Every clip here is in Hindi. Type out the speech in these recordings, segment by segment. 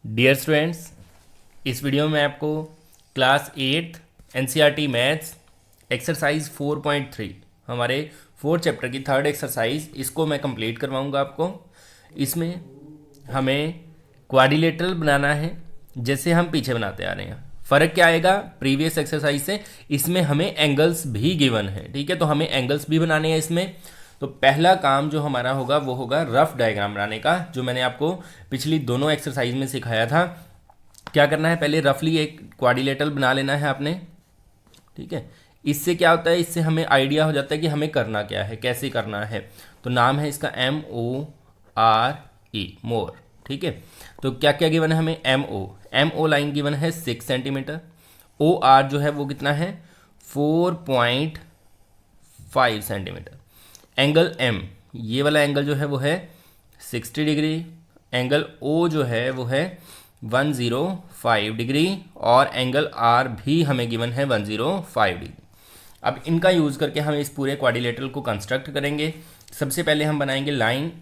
डियर स्टूडेंट्स, इस वीडियो में आपको क्लास 8 एनसीईआरटी मैथ्स एक्सरसाइज 4.3 हमारे 4th चैप्टर की थर्ड एक्सरसाइज इसको मैं कंप्लीट करवाऊंगा आपको। इसमें हमें क्वाड्रिलेटरल बनाना है जैसे हम पीछे बनाते आ रहे हैं। फ़र्क क्या आएगा प्रीवियस एक्सरसाइज से, इसमें हमें एंगल्स भी गिवन है। ठीक है, तो हमें एंगल्स भी बनाने हैं इसमें। तो पहला काम जो हमारा होगा वो होगा रफ डायग्राम बनाने का, जो मैंने आपको पिछली दोनों एक्सरसाइज में सिखाया था। क्या करना है, पहले रफली एक क्वाड्रिलेटरल बना लेना है आपने। ठीक है, इससे क्या होता है, इससे हमें आइडिया हो जाता है कि हमें करना क्या है, कैसे करना है। तो नाम है इसका MORE, मोर। ठीक है, तो क्या क्या गिवन है हमें, MO लाइन गिवन है 6 सेंटीमीटर। OR जो है वो कितना है 4.5 सेंटीमीटर। एंगल M, ये वाला एंगल जो है वो है 60 डिग्री। एंगल O जो है वो है 105 डिग्री और एंगल R भी हमें गिवन है 105 डिग्री। अब इनका यूज़ करके हम इस पूरे क्वाड्रिलेटरल को कंस्ट्रक्ट करेंगे। सबसे पहले हम बनाएंगे लाइन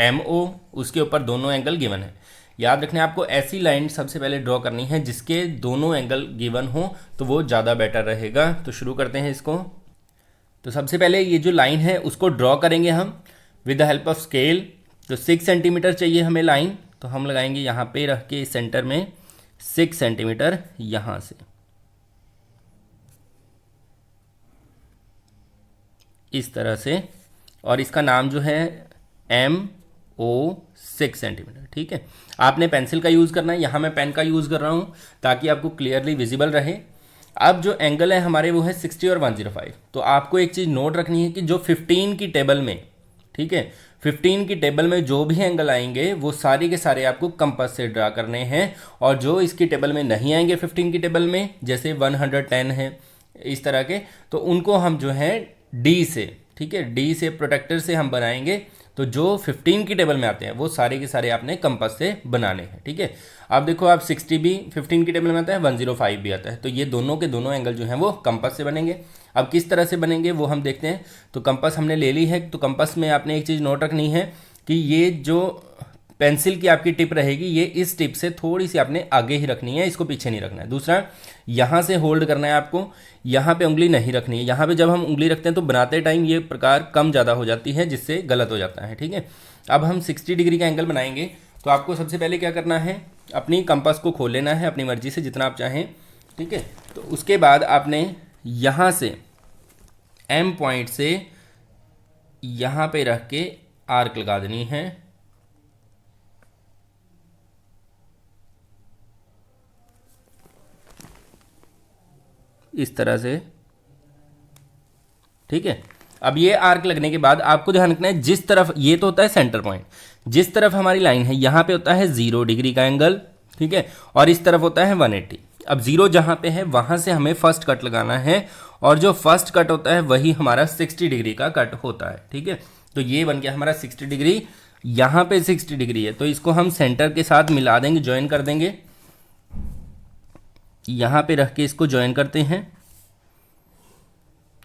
MO, उसके ऊपर दोनों एंगल गिवन है। याद रखना है आपको ऐसी लाइन सबसे पहले ड्रॉ करनी है जिसके दोनों एंगल गिवन हो, तो वो ज़्यादा बेटर रहेगा। तो शुरू करते हैं इसको। तो सबसे पहले ये जो लाइन है उसको ड्रॉ करेंगे हम with the help of scale. तो 6 सेंटीमीटर चाहिए हमें लाइन, तो हम लगाएंगे यहाँ पे रख के सेंटर में 6 सेंटीमीटर यहाँ से इस तरह से, और इसका नाम जो है MO 6 सेंटीमीटर। ठीक है, आपने पेंसिल का यूज़ करना है, यहाँ मैं पेन का यूज़ कर रहा हूँ ताकि आपको क्लियरली विजिबल रहे। अब जो एंगल है हमारे वो है 60 और 105। तो आपको एक चीज़ नोट रखनी है कि जो 15 की टेबल में, ठीक है, 15 की टेबल में जो भी एंगल आएंगे वो सारे के सारे आपको कंपास से ड्रा करने हैं। और जो इसकी टेबल में नहीं आएंगे 15 की टेबल में, जैसे 110 है इस तरह के, तो उनको हम जो है D से, ठीक है, D से प्रोटेक्टर से हम बनाएंगे। तो जो 15 की टेबल में आते हैं वो सारे के सारे आपने कंपास से बनाने हैं। ठीक है, अब देखो आप 60 भी 15 की टेबल में आता है, 105 भी आता है, तो ये दोनों के दोनों एंगल जो हैं वो कंपास से बनेंगे। अब किस तरह से बनेंगे वो हम देखते हैं। तो कंपास हमने ले ली है, तो कंपास में आपने एक चीज़ नोट रखनी है कि ये जो पेंसिल की आपकी टिप रहेगी ये इस टिप से थोड़ी सी आपने आगे ही रखनी है, इसको पीछे नहीं रखना है। दूसरा, यहाँ से होल्ड करना है आपको, यहाँ पे उंगली नहीं रखनी है। यहाँ पे जब हम उंगली रखते हैं तो बनाते टाइम ये प्रकार कम ज़्यादा हो जाती है जिससे गलत हो जाता है। ठीक है, अब हम 60 डिग्री का एंगल बनाएंगे। तो आपको सबसे पहले क्या करना है, अपनी कंपास को खोल लेना है अपनी मर्जी से जितना आप चाहें। ठीक है, तो उसके बाद आपने यहाँ से M पॉइंट से यहाँ पे रख के आर्क लगा देनी है। इस तरह से, ठीक है। अब ये आर्क लगने के बाद आपको ध्यान रखना है जिस तरफ, ये तो होता है सेंटर पॉइंट, जिस तरफ हमारी लाइन है यहाँ पे होता है 0 डिग्री का एंगल। ठीक है, और इस तरफ होता है 180। अब 0 जहाँ पे है वहाँ से हमें फर्स्ट कट लगाना है, और जो फर्स्ट कट होता है वही हमारा 60 डिग्री का कट होता है। ठीक है, तो ये बन गया हमारा 60 डिग्री। यहाँ पे 60 डिग्री है तो इसको हम सेंटर के साथ मिला देंगे, ज्वाइन कर देंगे। यहाँ पे रख के इसको ज्वाइन करते हैं,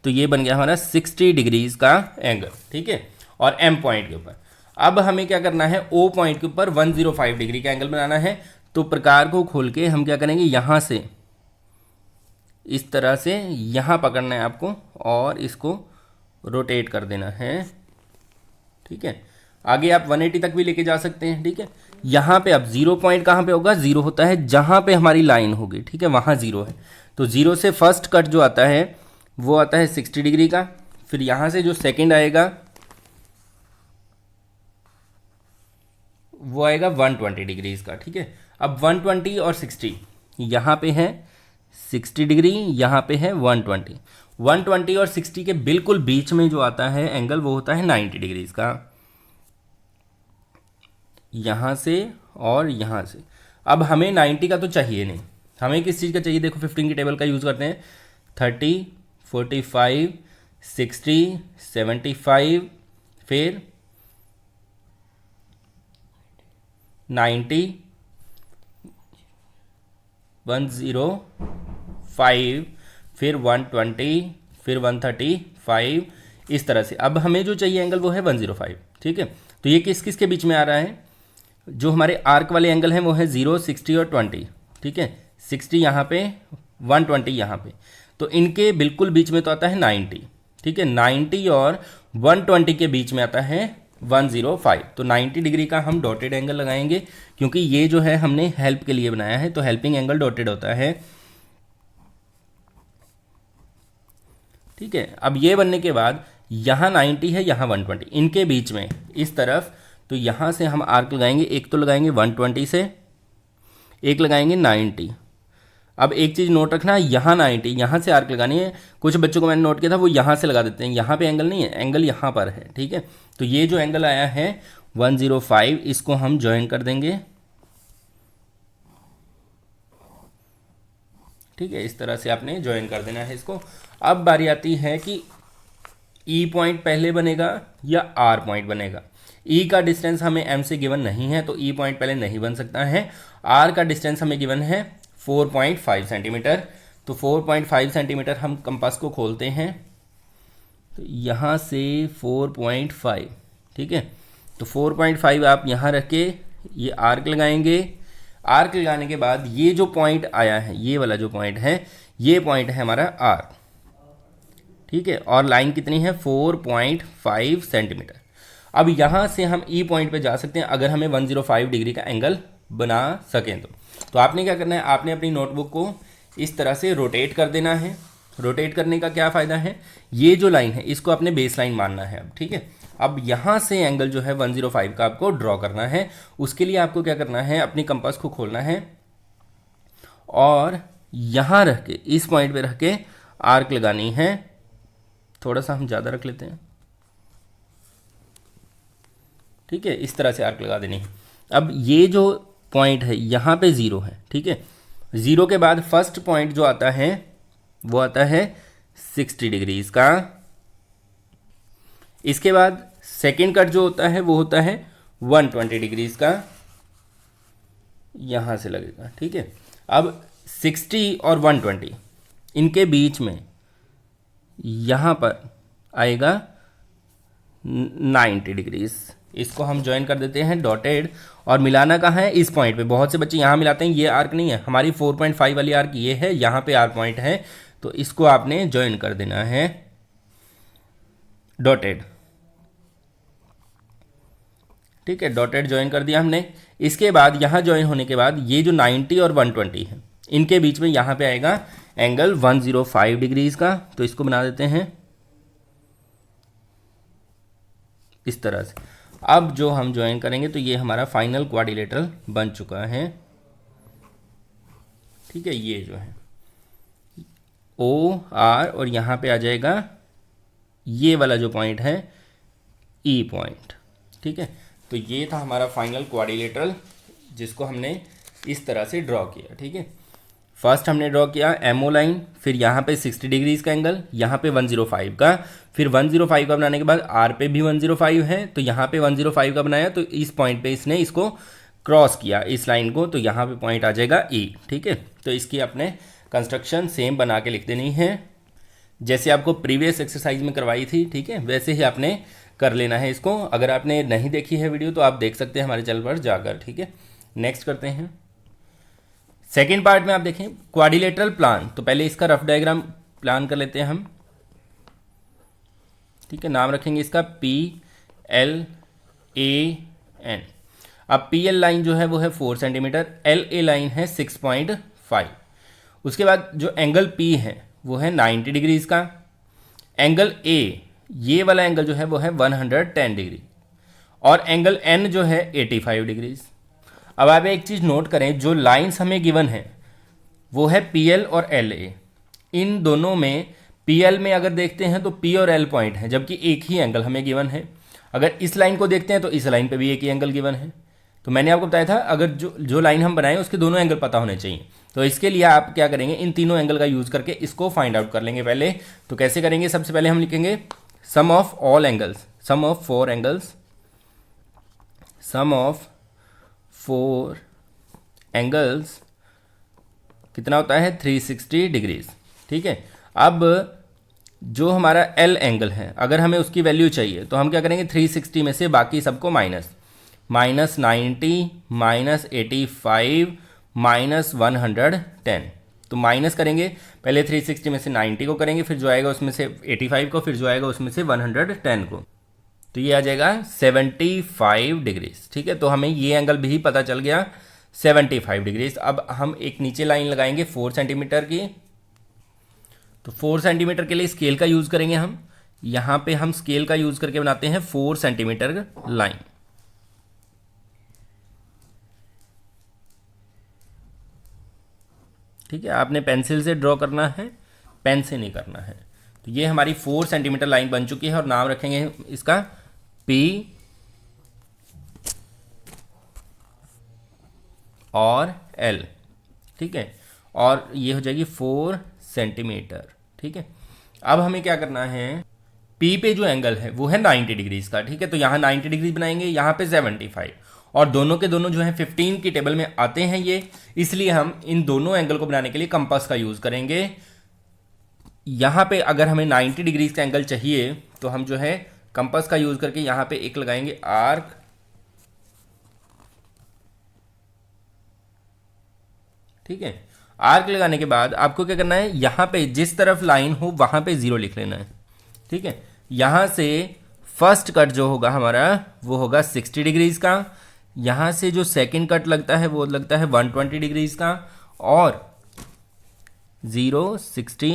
तो ये बन गया हमारा 60 डिग्रीज का एंगल। ठीक है, और M पॉइंट के ऊपर अब हमें क्या करना है, O पॉइंट के ऊपर 105 डिग्री का एंगल बनाना है। तो प्रकार को खोल के हम क्या करेंगे, यहाँ से इस तरह से यहाँ पकड़ना है आपको और इसको रोटेट कर देना है। ठीक है, आगे आप 180 तक भी लेके जा सकते हैं। ठीक है, यहाँ पे अब 0 पॉइंट कहाँ पे होगा, 0 होता है जहाँ पे हमारी लाइन होगी। ठीक है, वहाँ 0 है, तो 0 से फर्स्ट कट जो आता है वो आता है 60 डिग्री का। फिर यहाँ से जो सेकंड आएगा वो आएगा 120 डिग्रीज का। ठीक है, अब 120 और 60 यहाँ पे है 60 डिग्री, यहाँ पे है 120। 120 और 60 के बिल्कुल बीच में जो आता है एंगल वो होता है 90 डिग्रीज का, यहाँ से और यहाँ से। अब हमें 90 का तो चाहिए नहीं, हमें किस चीज़ का चाहिए, देखो 15 की टेबल का यूज़ करते हैं। 30, 45, 60, 75, फिर 90, 105, फिर 120, फिर 135, इस तरह से। अब हमें जो चाहिए एंगल वो है 105। ठीक है, तो ये किस किस के बीच में आ रहा है, जो हमारे आर्क वाले एंगल हैं वो है 0, 60 और 20, ठीक है। 60 यहाँ पे, 120 यहाँ पे, तो इनके बिल्कुल बीच में तो आता है 90, ठीक है। 90 और 120 के बीच में आता है 105। तो 90 डिग्री का हम डॉटेड एंगल लगाएंगे, क्योंकि ये जो है हमने हेल्प के लिए बनाया है, तो हेल्पिंग एंगल डॉटेड होता है, ठीक है। अब ये बनने के बाद यहाँ 90 है, यहाँ 120, इनके बीच में इस तरफ, तो यहाँ से हम आर्क लगाएंगे। एक तो लगाएंगे 120 से, एक लगाएंगे 90। अब एक चीज़ नोट रखना, यहाँ 90, यहाँ से आर्क लगानी है। कुछ बच्चों को मैंने नोट किया था वो यहाँ से लगा देते हैं, यहाँ पे एंगल नहीं है, एंगल यहाँ पर है, ठीक है। तो ये जो एंगल आया है 105, इसको हम ज्वाइन कर देंगे, ठीक है। इस तरह से आपने ज्वाइन कर देना है इसको। अब बारी आती है कि ई पॉइंट पहले बनेगा या आर पॉइंट बनेगा। ई का डिस्टेंस हमें एम से गिवन नहीं है, तो ई पॉइंट पहले नहीं बन सकता है। आर का डिस्टेंस हमें गिवन है 4.5 सेंटीमीटर, तो 4.5 सेंटीमीटर हम कंपास को खोलते हैं, तो यहाँ से 4.5, ठीक है। तो 4.5 आप यहाँ रख के ये आर्क लगाएंगे। आर्क लगाने के बाद ये जो पॉइंट आया है, ये वाला जो पॉइंट है, ये पॉइंट है हमारा आर, ठीक है। और लाइन कितनी है, 4.5 सेंटीमीटर। अब यहाँ से हम ई पॉइंट पे जा सकते हैं अगर हमें 105 डिग्री का एंगल बना सकें तो आपने क्या करना है, आपने अपनी नोटबुक को इस तरह से रोटेट कर देना है। रोटेट करने का क्या फ़ायदा है, ये जो लाइन है इसको आपने बेस लाइन मानना है अब, ठीक है। अब यहाँ से एंगल जो है 105 का आपको ड्रॉ करना है। उसके लिए आपको क्या करना है, अपनी कंपास को खोलना है और यहाँ रख के, इस पॉइंट पे रख के आर्क लगानी है। थोड़ा सा हम ज़्यादा रख लेते हैं, ठीक है। इस तरह से आर्क लगा देनी है। अब ये जो पॉइंट है यहाँ पे 0 है, ठीक है। 0 के बाद फर्स्ट पॉइंट जो आता है वो आता है 60 डिग्रीज का। इसके बाद सेकेंड कट जो होता है वो होता है 120 डिग्रीज का, यहाँ से लगेगा, ठीक है। अब 60 और 120 इनके बीच में यहाँ पर आएगा 90 डिग्रीज। इसको हम ज्वाइन कर देते हैं डॉटेड, और मिलाना कहाँ है, इस पॉइंट पे। बहुत से बच्चे यहाँ मिलाते हैं, ये आर्क नहीं है, हमारी 4.5 वाली आर्क ये है, यहाँ पे आर पॉइंट है, तो इसको आपने ज्वाइन कर देना है डॉटेड, ठीक है। डॉटेड ज्वाइन कर दिया हमने। इसके बाद यहाँ ज्वाइन होने के बाद ये जो 90 और 120 है, इनके बीच में यहाँ पे आएगा एंगल 105 डिग्रीज का, तो इसको बना देते हैं इस तरह से। अब जो हम ज्वाइन करेंगे तो ये हमारा फाइनल क्वाड्रिलेटरल बन चुका है, ठीक है। ये जो है ओ आर, और यहाँ पे आ जाएगा ये वाला जो पॉइंट है ई पॉइंट, ठीक है। तो ये था हमारा फाइनल क्वाड्रिलेटरल, जिसको हमने इस तरह से ड्रॉ किया, ठीक है। फर्स्ट हमने ड्रॉ किया एमओ लाइन, फिर यहाँ पे 60 डिग्रीज का एंगल, यहाँ पे 105 का, फिर 105 का बनाने के बाद आर पे भी 105 है, तो यहाँ पे 105 का बनाया, तो इस पॉइंट पे इसने इसको क्रॉस किया, इस लाइन को, तो यहाँ पे पॉइंट आ जाएगा ई, ठीक है। तो इसकी आपने कंस्ट्रक्शन सेम बना के लिख देनी है, जैसे आपको प्रीवियस एक्सरसाइज में करवाई थी, ठीक है, वैसे ही आपने कर लेना है इसको। अगर आपने नहीं देखी है वीडियो तो आप देख सकते हैं हमारे चैनल पर जाकर, ठीक है। नेक्स्ट करते हैं सेकेंड पार्ट में। आप देखें क्वाड्रिलेटरल प्लान, तो पहले इसका रफ डायग्राम प्लान कर लेते हैं हम, ठीक है। नाम रखेंगे इसका PLAN। अब PL लाइन जो है वो है 4 सेंटीमीटर, LA लाइन है 6.5। उसके बाद जो एंगल P है वो है 90 डिग्रीज का। एंगल A, ये वाला एंगल जो है वो है 110 डिग्री, और एंगल N जो है 85 डिग्रीज। अब आप एक चीज़ नोट करें, जो लाइंस हमें गिवन है वो है PL और LA। इन दोनों में PL में अगर देखते हैं तो P और L पॉइंट है, जबकि एक ही एंगल हमें गिवन है। अगर इस लाइन को देखते हैं तो इस लाइन पे भी एक ही एंगल गिवन है। तो मैंने आपको बताया था अगर जो लाइन हम बनाएं उसके दोनों एंगल पता होने चाहिए। तो इसके लिए आप क्या करेंगे, इन तीनों एंगल का यूज़ करके इसको फाइंड आउट कर लेंगे पहले। तो कैसे करेंगे, सबसे पहले हम लिखेंगे sum of all angles, sum of 4 angles, sum of 4 angles कितना होता है 360 डिग्रीज, ठीक है। अब जो हमारा L एंगल है, अगर हमें उसकी वैल्यू चाहिए तो हम क्या करेंगे, 360 में से बाकी सबको माइनस, -90 -85 -110। तो माइनस करेंगे, पहले 360 में से 90 को करेंगे, फिर जो आएगा उसमें से 85 को, फिर जो आएगा उसमें से 110 को, तो ये आ जाएगा 75 डिग्रीज। ठीक है, तो हमें ये एंगल भी पता चल गया 75 डिग्रीज। अब हम एक नीचे लाइन लगाएंगे 4 सेंटीमीटर की। तो 4 सेंटीमीटर के लिए स्केल का यूज़ करेंगे हम। यहाँ पे हम स्केल का यूज़ करके बनाते हैं 4 सेंटीमीटर लाइन। ठीक है, आपने पेंसिल से ड्रॉ करना है, पेन से नहीं करना है। तो ये हमारी 4 सेंटीमीटर लाइन बन चुकी है और नाम रखेंगे इसका पी और एल। ठीक है, और ये हो जाएगी 4 सेंटीमीटर। ठीक है, अब हमें क्या करना है, पी पे जो एंगल है वो है 90 डिग्रीज का। ठीक है, तो यहाँ 90 डिग्री बनाएंगे, यहाँ पे 75, और दोनों के दोनों जो है 15 की टेबल में आते हैं ये, इसलिए हम इन दोनों एंगल को बनाने के लिए कंपास का यूज़ करेंगे। यहाँ पे अगर हमें 90 डिग्रीज का एंगल चाहिए तो हम जो है कंपास का यूज़ करके यहाँ पे एक लगाएंगे आर्क। ठीक है, आर्क लगाने के बाद आपको क्या करना है, यहाँ पे जिस तरफ लाइन हो वहाँ पे 0 लिख लेना है। ठीक है, यहाँ से फर्स्ट कट जो होगा हमारा वो होगा 60 डिग्रीज का। यहाँ से जो सेकंड कट लगता है वो लगता है 120 डिग्रीज का, और 0 60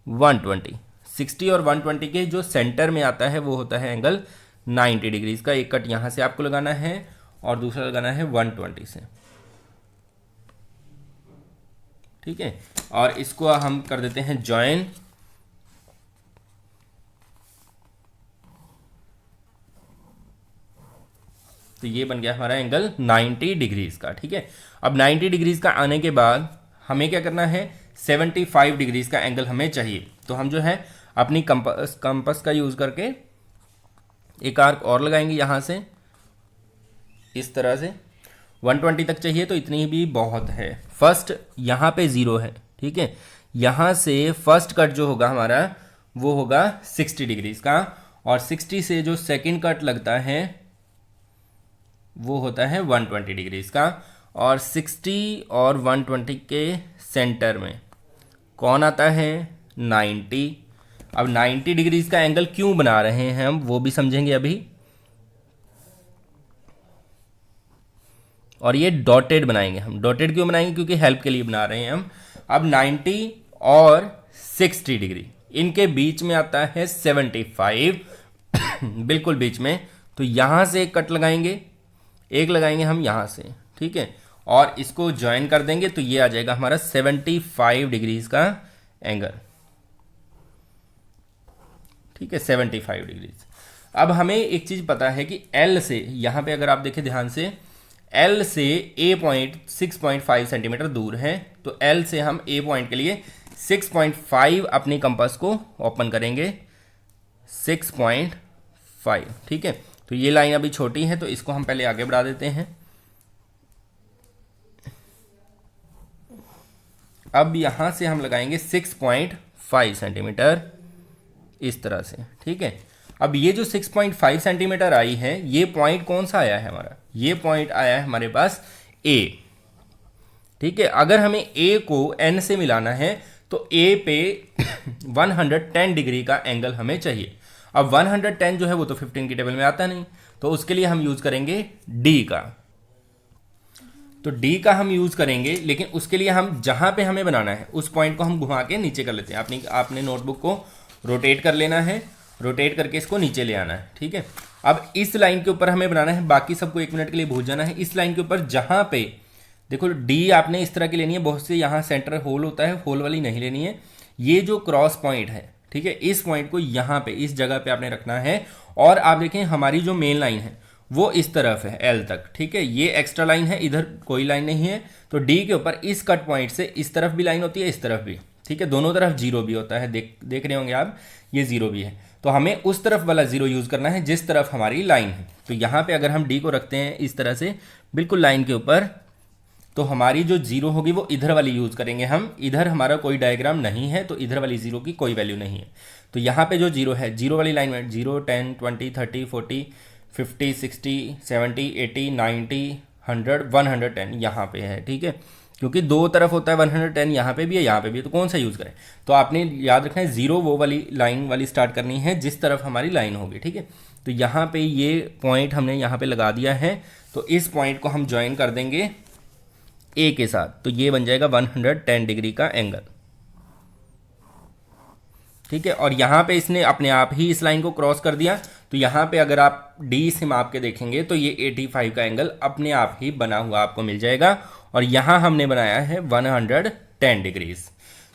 120, 60 और 120 के जो सेंटर में आता है वो होता है एंगल 90 डिग्रीज का। एक कट यहाँ से आपको लगाना है और दूसरा लगाना है 120 से। ठीक है, और इसको हम कर देते हैं जॉइन। तो ये बन गया हमारा एंगल 90 डिग्रीज का। ठीक है, अब 90 डिग्रीज का आने के बाद हमें क्या करना है, 75 डिग्रीज का एंगल हमें चाहिए। तो हम जो है अपनी कंपास का यूज़ करके एक आर्क और लगाएंगे यहाँ से, इस तरह से 120 तक चाहिए तो इतनी भी बहुत है। फर्स्ट यहाँ पे 0 है। ठीक है, यहाँ से फर्स्ट कट जो होगा हमारा वो होगा 60 डिग्रीज का, और 60 से जो सेकंड कट लगता है वो होता है 120 डिग्रीज का, और 60 और 120 के सेंटर में कौन आता है, 90। अब 90 डिग्रीज का एंगल क्यों बना रहे हैं हम वो भी समझेंगे अभी। और ये डॉटेड बनाएंगे हम। डॉटेड क्यों बनाएंगे, क्योंकि हेल्प के लिए बना रहे हैं हम। अब 90 और 60 डिग्री इनके बीच में आता है 75 बिल्कुल बीच में। तो यहाँ से एक कट लगाएंगे, एक लगाएंगे हम यहाँ से। ठीक है, और इसको ज्वाइन कर देंगे तो ये आ जाएगा हमारा 75 डिग्रीज का एंगल। ठीक है, 75 डिग्रीज। अब हमें एक चीज़ पता है कि L से, यहाँ पे अगर आप देखें ध्यान से, L से A पॉइंट 6.5 सेंटीमीटर दूर है। तो L से हम A पॉइंट के लिए 6.5 अपनी कंपास को ओपन करेंगे, 6.5। ठीक है, तो ये लाइन अभी छोटी है तो इसको हम पहले आगे बढ़ा देते हैं। अब यहाँ से हम लगाएंगे 6.5 सेंटीमीटर इस तरह से। ठीक है, अब ये जो 6.5 सेंटीमीटर आई है, ये पॉइंट कौन सा आया है हमारा, ये पॉइंट आया है हमारे पास A। ठीक है, अगर हमें A को N से मिलाना है तो A पे 110 डिग्री का एंगल हमें चाहिए। अब 110 जो है वो तो 15 की टेबल में आता नहीं, तो उसके लिए हम यूज़ करेंगे D का। तो D का हम यूज़ करेंगे, लेकिन उसके लिए हम जहाँ पे हमें बनाना है उस पॉइंट को हम घुमा के नीचे कर लेते हैं। आपने नोटबुक को रोटेट कर लेना है, रोटेट करके इसको नीचे ले आना है। ठीक है, अब इस लाइन के ऊपर हमें बनाना है, बाकी सबको 1 मिनट के लिए भूल जाना है। इस लाइन के ऊपर जहाँ पे देखो D आपने इस तरह की लेनी है, बहुत से यहाँ सेंटर होल होता है, होल वाली नहीं लेनी है। ये जो क्रॉस पॉइंट है, ठीक है, इस पॉइंट को यहाँ पे इस जगह पे आपने रखना है। और आप देखें हमारी जो मेन लाइन है वो इस तरफ है L तक। ठीक है, ये एक्स्ट्रा लाइन है, इधर कोई लाइन नहीं है। तो D के ऊपर इस कट पॉइंट से इस तरफ भी लाइन होती है, इस तरफ भी। ठीक है, दोनों तरफ 0 भी होता है, देख रहे होंगे आप, ये 0 भी है। तो हमें उस तरफ वाला 0 यूज़ करना है जिस तरफ हमारी लाइन है। तो यहाँ पे अगर हम D को रखते हैं इस तरह से बिल्कुल लाइन के ऊपर, तो हमारी जो 0 होगी वो इधर वाली यूज़ करेंगे हम। इधर हमारा कोई डायग्राम नहीं है तो इधर वाली 0 की कोई वैल्यू नहीं है। तो यहाँ पे जो 0 है, 0 वाली लाइन में 0 10 20 30 40 50, 60, 70, 80, 90, 100, 110 यहाँ पे है, ठीक है, क्योंकि दो तरफ होता है 110, यहाँ पे भी है यहाँ पे भी है, तो कौन सा यूज़ करें। तो आपने याद रखना है जीरो वो वाली लाइन वाली स्टार्ट करनी है जिस तरफ हमारी लाइन होगी, ठीक है। तो यहाँ पे ये पॉइंट हमने यहाँ पे लगा दिया है, तो इस पॉइंट को हम ज्वाइन कर देंगे ए के साथ, तो ये बन जाएगा 110 डिग्री का एंगल, ठीक है। और यहाँ पे इसने अपने आप ही इस लाइन को क्रॉस कर दिया, तो यहाँ पे अगर आप डी से माप के देखेंगे तो ये 85 का एंगल अपने आप ही बना हुआ आपको मिल जाएगा। और यहाँ हमने बनाया है 110 डिग्रीज।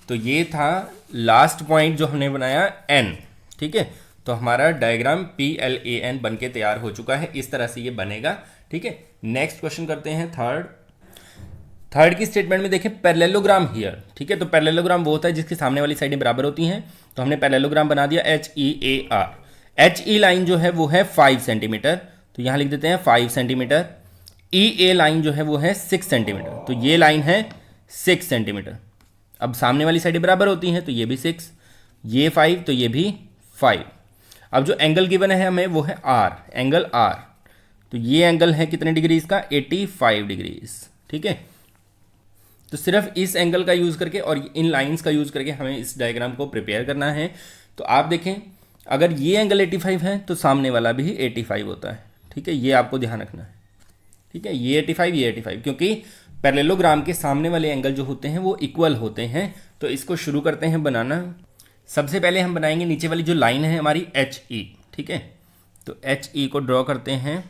तो ये था लास्ट पॉइंट जो हमने बनाया एन, ठीक है। तो हमारा डायग्राम PLAN बन के तैयार हो चुका है, इस तरह से ये बनेगा, ठीक है। नेक्स्ट क्वेश्चन करते हैं थर्ड की स्टेटमेंट में देखें पैरेललोग्राम हियर, ठीक है। तो पैरेललोग्राम वो होता है जिसकी सामने वाली साइडें बराबर होती हैं, तो हमने पैरेललोग्राम बना दिया HEAR। HE लाइन जो है वो है 5 सेंटीमीटर, तो यहाँ लिख देते हैं 5 सेंटीमीटर। EA लाइन जो है वो है 6 सेंटीमीटर, तो ये लाइन है 6 सेंटीमीटर। अब सामने वाली साइडें बराबर होती हैं, तो ये भी 6, ये 5, तो ये भी 5। अब जो एंगल गिवन है हमें वो है R, एंगल R, तो ये एंगल है कितने डिग्रीज का, 85 डिग्रीज, ठीक है। तो सिर्फ इस एंगल का यूज़ करके और इन लाइंस का यूज़ करके हमें इस डायग्राम को प्रिपेयर करना है। तो आप देखें अगर ये एंगल 85 है तो सामने वाला भी 85 होता है, ठीक है, ये आपको ध्यान रखना है, ठीक है। ये 85, ये 85, क्योंकि पैरेललोग्राम के सामने वाले एंगल जो होते हैं वो इक्वल होते हैं। तो इसको शुरू करते हैं बनाना। सबसे पहले हम बनाएंगे नीचे वाली जो लाइन है हमारी HE, ठीक है। तो HE को ड्रॉ करते हैं।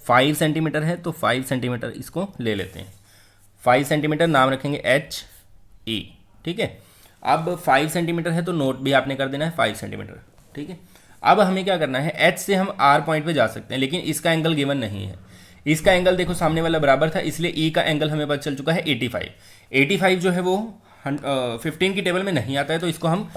फाइव सेंटीमीटर है तो 5 सेंटीमीटर इसको ले लेते हैं, 5 सेंटीमीटर नाम रखेंगे HE, ठीक है। अब 5 सेंटीमीटर है तो नोट भी आपने कर देना है 5 सेंटीमीटर, ठीक है। अब हमें क्या करना है, H से हम R पॉइंट पे जा सकते हैं, लेकिन इसका एंगल गिवन नहीं है। इसका एंगल देखो सामने वाला बराबर था, इसलिए E का एंगल हमें पता चल चुका है 85। 85 जो है वो 15 की टेबल में नहीं आता है, तो इसको हम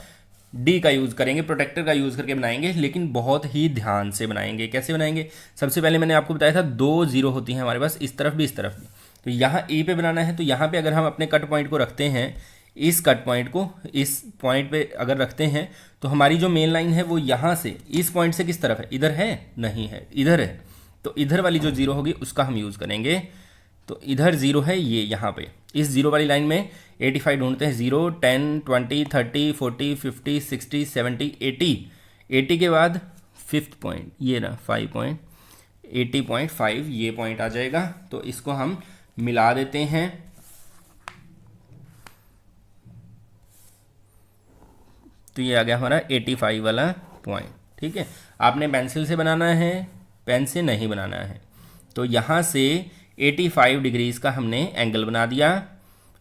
डी का यूज़ करेंगे, प्रोटेक्टर का यूज़ करके बनाएंगे, लेकिन बहुत ही ध्यान से बनाएंगे। कैसे बनाएंगे, सबसे पहले मैंने आपको बताया था 2 0 होती हैं हमारे पास, इस तरफ भी इस तरफ भी। तो यहाँ E पे बनाना है, तो यहाँ पे अगर हम अपने कट पॉइंट को रखते हैं, इस कट पॉइंट को इस पॉइंट पे अगर रखते हैं, तो हमारी जो मेन लाइन है वो यहाँ से इस पॉइंट से किस तरफ है, इधर है, नहीं है, इधर है। तो इधर वाली जो 0 होगी उसका हम यूज़ करेंगे। तो इधर 0 है, ये यहाँ पे इस 0 वाली लाइन में 85 ढूंढते हैं, 0, 10, 20, 30, 40, 50, 60, 70, 80। 80 के बाद 5th पॉइंट ये ना 5 पॉइंट, 80.5 ये पॉइंट आ जाएगा। तो इसको हम मिला देते हैं। तो ये आ गया हमारा 85 वाला पॉइंट, ठीक है। आपने पेंसिल से बनाना है, पेन से नहीं बनाना है। तो यहाँ से 85 डिग्रीज का हमने एंगल बना दिया।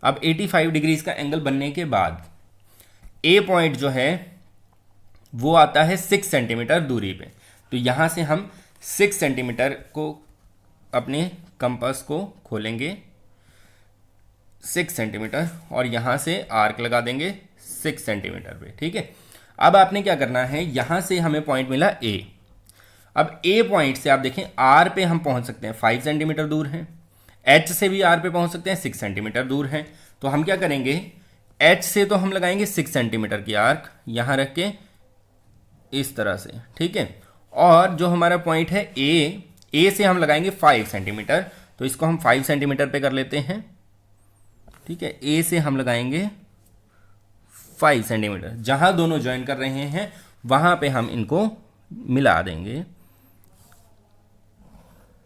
अब 85 डिग्रीज का एंगल बनने के बाद ए पॉइंट जो है वो आता है 6 सेंटीमीटर दूरी पे। तो यहाँ से हम 6 सेंटीमीटर को अपने कंपास को खोलेंगे, 6 सेंटीमीटर, और यहाँ से आर्क लगा देंगे 6 सेंटीमीटर पे, ठीक है। अब आपने क्या करना है, यहाँ से हमें पॉइंट मिला ए। अब ए पॉइंट से आप देखें आर पे हम पहुँच सकते हैं, 5 सेंटीमीटर दूर है। एच से भी आर पे पहुँच सकते हैं, 6 सेंटीमीटर दूर है। तो हम क्या करेंगे, एच से तो हम लगाएंगे 6 सेंटीमीटर की आर्क यहाँ रख के इस तरह से, ठीक है। और जो हमारा पॉइंट है ए से हम लगाएंगे 5 सेंटीमीटर। तो इसको हम 5 सेंटीमीटर पे कर लेते हैं, ठीक है। ए से हम लगाएंगे 5 सेंटीमीटर, जहां दोनों ज्वाइन कर रहे हैं वहां पे हम इनको मिला देंगे।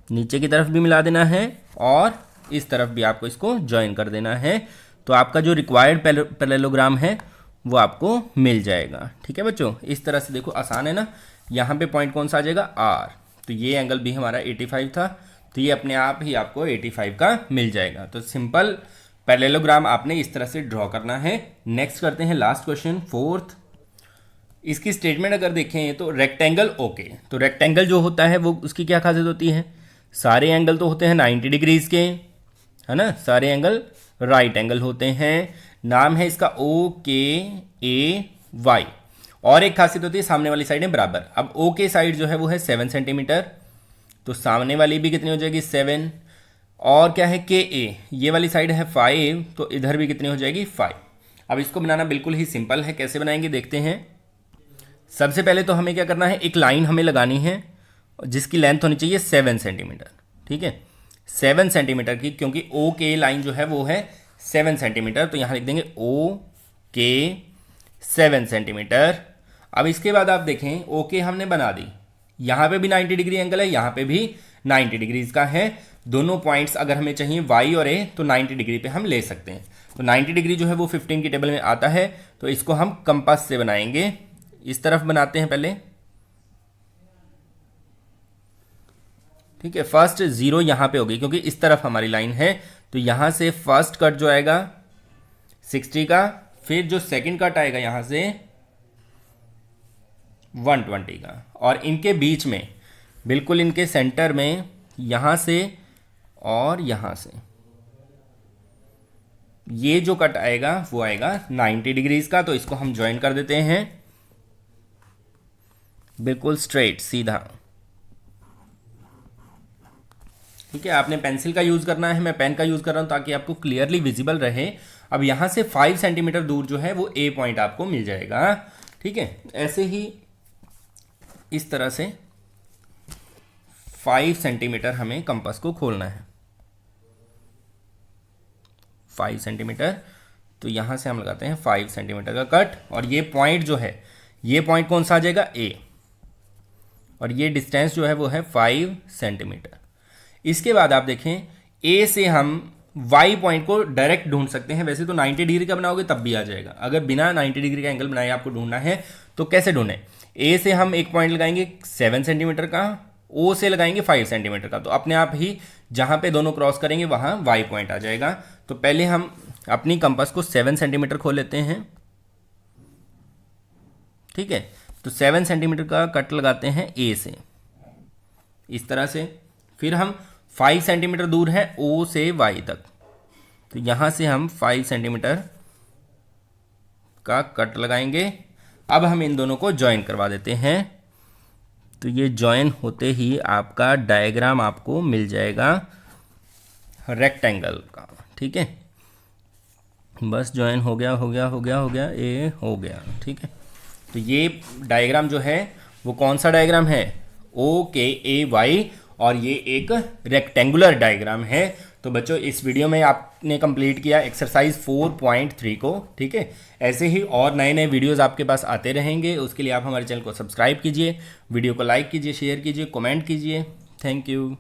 नीचे की तरफ भी मिला देना है और इस तरफ भी आपको इसको ज्वाइन कर देना है। तो आपका जो रिक्वायर्ड पैरेललोग्राम है वो आपको मिल जाएगा, ठीक है बच्चों। इस तरह से देखो, आसान है ना। यहाँ पे पॉइंट कौन सा आ जाएगा, आर। तो ये एंगल भी हमारा 85 था, तो ये अपने आप ही आपको 85 का मिल जाएगा। तो सिंपल पैरेललोग्राम आपने इस तरह से ड्रॉ करना है। नेक्स्ट करते हैं लास्ट क्वेश्चन, 4th। इसकी स्टेटमेंट अगर देखें तो रेक्टेंगल ओके। तो रेक्टेंगल जो होता है वो उसकी क्या खासियत होती है, सारे एंगल तो होते हैं 90 डिग्रीज के, है ना। सारे एंगल राइट एंगल होते हैं। नाम है इसका OKAY। और एक खासियत होती है सामने वाली साइड है बराबर। अब O के साइड जो है वो है 7 सेंटीमीटर, तो सामने वाली भी कितनी हो जाएगी, 7। और क्या है KA, ये वाली साइड है 5, तो इधर भी कितनी हो जाएगी, 5। अब इसको बनाना बिल्कुल ही सिंपल है, कैसे बनाएंगे देखते हैं। सबसे पहले तो हमें क्या करना है, एक लाइन हमें लगानी है जिसकी लेंथ होनी चाहिए 7 सेंटीमीटर, ठीक है, 7 सेंटीमीटर की, क्योंकि ओ के लाइन जो है वो है 7 सेंटीमीटर, तो यहाँ लिख देंगे ओ के 7 सेंटीमीटर। अब इसके बाद आप देखें ओ के हमने बना दी, यहाँ पे भी 90 डिग्री एंगल है, यहाँ पे भी 90 डिग्रीज का है। दोनों पॉइंट्स अगर हमें चाहिए वाई और ए तो 90 डिग्री पे हम ले सकते हैं। तो 90 डिग्री जो है वो 15 की टेबल में आता है, तो इसको हम कंपास से बनाएंगे। इस तरफ बनाते हैं पहले, ठीक है। फर्स्ट 0 यहाँ पे होगी क्योंकि इस तरफ हमारी लाइन है, तो यहाँ से फर्स्ट कट जो आएगा 60 का, फिर जो सेकंड कट आएगा यहाँ से 120 का, और इनके बीच में बिल्कुल इनके सेंटर में यहाँ से और यहाँ से ये जो कट आएगा वो आएगा 90 डिग्रीज का। तो इसको हम ज्वाइन कर देते हैं बिल्कुल स्ट्रेट सीधा, ठीक है। आपने पेंसिल का यूज़ करना है, मैं पेन का यूज़ कर रहा हूँ ताकि आपको क्लियरली विजिबल रहे। अब यहाँ से 5 सेंटीमीटर दूर जो है वो ए पॉइंट आपको मिल जाएगा, ठीक है। ऐसे ही इस तरह से 5 सेंटीमीटर हमें कंपास को खोलना है, 5 सेंटीमीटर। तो यहाँ से हम लगाते हैं 5 सेंटीमीटर का कट, और ये पॉइंट जो है, ये पॉइंट कौन सा आ जाएगा, ए, और ये डिस्टेंस जो है वो है 5 सेंटीमीटर। इसके बाद आप देखें ए से हम वाई पॉइंट को डायरेक्ट ढूंढ सकते हैं। वैसे तो 90 डिग्री का बनाओगे तब भी आ जाएगा, अगर बिना 90 डिग्री का एंगल बनाए आपको ढूंढना है तो कैसे ढूंढें। ए से हम एक पॉइंट लगाएंगे 7 सेंटीमीटर का, ओ से लगाएंगे 5 सेंटीमीटर का, तो अपने आप ही जहां पे दोनों क्रॉस करेंगे वहां वाई पॉइंट आ जाएगा। तो पहले हम अपनी कंपास को 7 सेंटीमीटर खोल लेते हैं, ठीक है। तो 7 सेंटीमीटर का कट लगाते हैं ए से इस तरह से, फिर हम 5 सेंटीमीटर दूर है ओ से वाई तक, तो यहां से हम 5 सेंटीमीटर का कट लगाएंगे। अब हम इन दोनों को ज्वाइन करवा देते हैं, तो ये ज्वाइन होते ही आपका डायग्राम आपको मिल जाएगा रेक्टेंगल का, ठीक है। बस ज्वाइन हो गया हो गया हो गया हो गया, ए हो गया, ठीक है। तो ये डायग्राम जो है वो कौन सा डायग्राम है, ओ के ए वाई, और ये एक रेक्टेंगुलर डायग्राम है। तो बच्चों इस वीडियो में आपने कंप्लीट किया एक्सरसाइज 4.3 को, ठीक है। ऐसे ही और नए नए वीडियोस आपके पास आते रहेंगे, उसके लिए आप हमारे चैनल को सब्सक्राइब कीजिए, वीडियो को लाइक कीजिए, शेयर कीजिए, कमेंट कीजिए। Thank you.